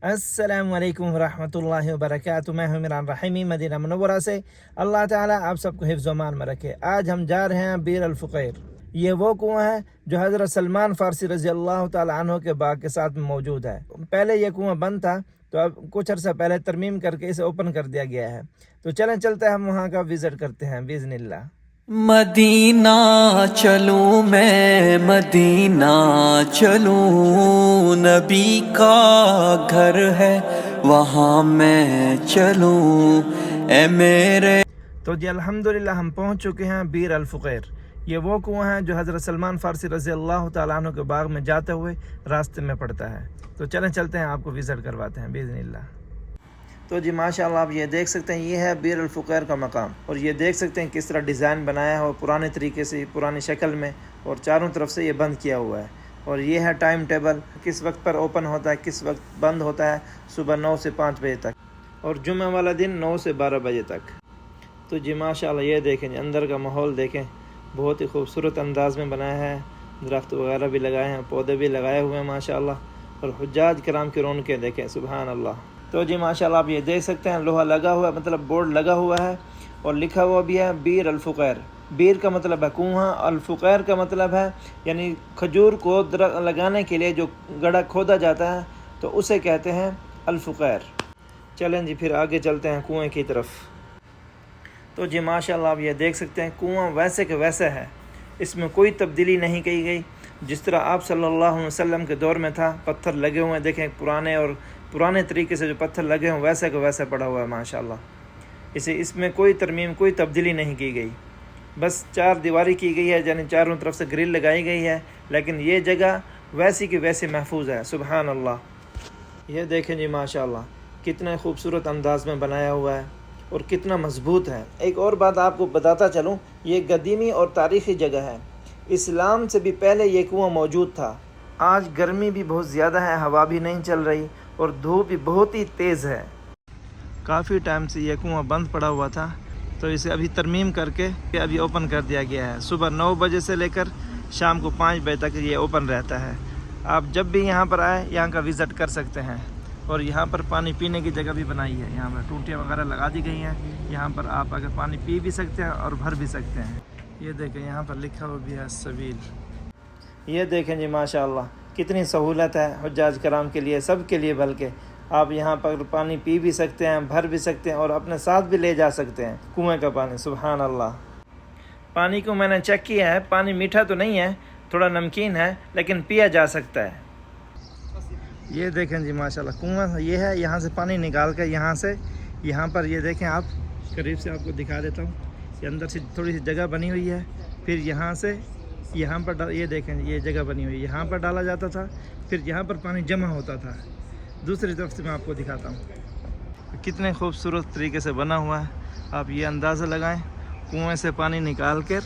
अस्सलाम वालेकुम रहमतुल्लाहि व बरकातुहू। मैं हूं इमरान रहीमी मदीना मुनव्वरा से। अल्लाह ताला आप सबको हिफ्ज़ व मान में रखे। आज हम जा रहे हैं बीर अल-फ़ुक़ैर। ये वो कुआं है जो हज़रत सलमान फ़ारसी रज़ी अल्लाह ताला अन्हु के बाग के साथ मौजूद है। पहले ये कुआं बंद था, तो अब कुछ अर्सा पहले तरमीम करके इसे ओपन कर दिया गया है। तो चलें चलते हैं, हम वहाँ का विज़िट करते हैं बिइज़्निल्लाह। मदीना चलूं मैं मदीना चलूं, नबी का घर है वहाँ मैं चलूं, ए मेरे। तो जी अल्हम्दुलिल्लाह हम पहुँच चुके हैं बीर अल-फ़ुक़ैर। ये वो कुआं है जो हज़रत सलमान फ़ारसी रज़ी अल्लाह ताला अन्हु के बाग में जाते हुए रास्ते में पड़ता है। तो चलें चलते हैं, आपको विज़िट करवाते हैं बिइज़्निल्लाह। तो जी माशाअल्लाह आप ये देख सकते हैं, ये है बीर अल-फ़ुक़ैर का मकाम। और ये देख सकते हैं किस तरह डिज़ाइन बनाया है, पुराने तरीके से, पुरानी शक्ल में, और चारों तरफ से ये बंद किया हुआ है। और ये है टाइम टेबल, किस वक्त पर ओपन होता है, किस वक्त बंद होता है। सुबह 9 से 5 बजे तक, और जुम्मे वाला दिन 9 से 12 बजे तक। तो जी माशाअल्लाह ये देखें, अंदर का माहौल देखें, बहुत ही खूबसूरत अंदाज में बनाया है। दरख्त वगैरह भी लगाए हैं, पौधे भी लगाए हुए हैं माशाअल्लाह। और हुज्जाज किराम की रौनकें देखें, सुबहान अल्लाह। तो जी माशाअल्लाह आप ये देख सकते हैं, लोहा लगा हुआ है, मतलब बोर्ड लगा हुआ है, और लिखा हुआ भी है बीर अल-फ़ुक़ैर। बीर का मतलब है कुआं, अल-फ़ुक़ैर का मतलब है यानी खजूर को लगाने के लिए जो गड्ढा खोदा जाता है, तो उसे कहते हैं अल-फ़ुक़ैर। चलें जी फिर आगे चलते हैं कुएँ की तरफ। तो जी माशाअल्लाह आप ये देख सकते हैं, कुआं वैसे के वैसा है, इसमें कोई तब्दीली नहीं की गई। जिस तरह आप सल्लल्लाहु अलैहि वसल्लम के दौर में था, पत्थर लगे हुए हैं, देखें पुराने तरीके से जो पत्थर लगे हैं वैसे का वैसा पड़ा हुआ है माशाअल्लाह। इसमें कोई तरमीम, कोई तब्दीली नहीं की गई, बस 4 दीवारी की गई है, यानी चारों तरफ से ग्रिल लगाई गई है, लेकिन ये जगह वैसी की वैसी महफूज है, सुबहान अल्लाह। ये देखें जी माशाअल्लाह, कितने खूबसूरत अंदाज में बनाया हुआ है और कितना मजबूत है। एक और बात आपको बताता चलूँ, ये कदीमी और तारीख़ी जगह है। इस्लाम से भी पहले ये कुआं मौजूद था। आज गर्मी भी बहुत ज़्यादा है, हवा भी नहीं चल रही, और धूप भी बहुत ही तेज़ है। काफ़ी टाइम से ये कुआं बंद पड़ा हुआ था, तो इसे अभी तरमीम करके अभी ओपन कर दिया गया है। सुबह 9 बजे से लेकर शाम को 5 बजे तक ये ओपन रहता है। आप जब भी यहाँ पर आए, यहाँ का विज़िट कर सकते हैं। और यहाँ पर पानी पीने की जगह भी बनाई है, यहाँ पर टूटियाँ वगैरह लगा दी गई हैं। यहाँ पर आप अगर पानी पी भी सकते हैं और भर भी सकते हैं। ये देखें, यहाँ पर लिखा हुआ भी है सबील। ये देखें जी माशाअल्लाह, कितनी सहूलत है हुज्जाज कराम के लिए, सब के लिए। बल्कि आप यहाँ पर पानी पी भी सकते हैं, भर भी सकते हैं, और अपने साथ भी ले जा सकते हैं कुएं का पानी, सुबहान अल्लाह। पानी को मैंने चेक किया है, पानी मीठा तो नहीं है, थोड़ा नमकीन है, लेकिन पिया जा सकता है। ये देखें जी माशाल्लाह, कुआं ये है, यहाँ से पानी निकाल कर यहाँ पर ये देखें, आप करीब से आपको दिखा देता हूँ। ये अंदर से थोड़ी सी जगह बनी हुई है, फिर यहाँ से यहाँ पर ये देखें, ये जगह बनी हुई है, यहाँ पर डाला जाता था, फिर यहाँ पर पानी जमा होता था। दूसरी तरफ से मैं आपको दिखाता हूँ, कितने खूबसूरत तरीके से बना हुआ है। आप ये अंदाज़ा लगाएं, कुएं से पानी निकाल कर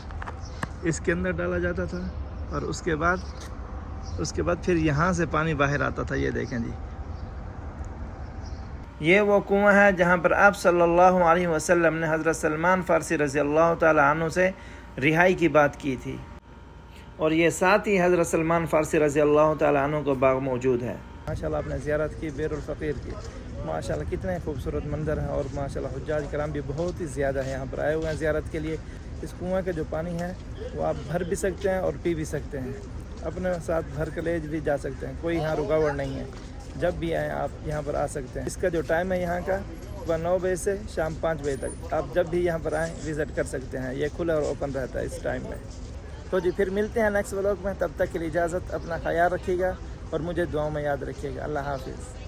इसके अंदर डाला जाता था, और उसके बाद फिर यहाँ से पानी बाहर आता था। ये देखें जी, ये वो कुआं है जहाँ पर आप सल्लल्लाहु अलैहि वसल्लम ने हज़रत सलमान फ़ारसी रज़ी अल्लाह ताला अन्हु से रिहाई की बात की थी। और ये साथ ही हज़रत सलमान फ़ारसी रज़ी अल्लाह ताला अन्हु का बाग मौजूद है। माशाअल्लाह आपने ज़ियारत की बीर अल-फ़ुक़ैर की, माशाअल्लाह कितने खूबसूरत मंज़र हैं। और माशाअल्लाह हुज्जाज कराम भी बहुत ही ज़्यादा है, यहाँ पर आए हुए हैं ज़ियारत के लिए। इस कुआं का जो पानी है वो आप भर भी सकते हैं और पी भी सकते हैं, अपने साथ भर कर ले भी जा सकते हैं, कोई यहाँ रुकावट नहीं है। जब भी आएँ आप यहाँ पर आ सकते हैं। इसका जो टाइम है यहाँ का, सुबह 9 बजे से शाम 5 बजे तक, आप जब भी यहाँ पर आएँ विज़िट कर सकते हैं। ये खुला और ओपन रहता है इस टाइम में। तो जी फिर मिलते हैं नेक्स्ट व्लॉग में, तब तक के लिए इजाज़त, अपना ख्याल रखिएगा और मुझे दुआओं में याद रखिएगा। अल्लाह हाफ़िज़।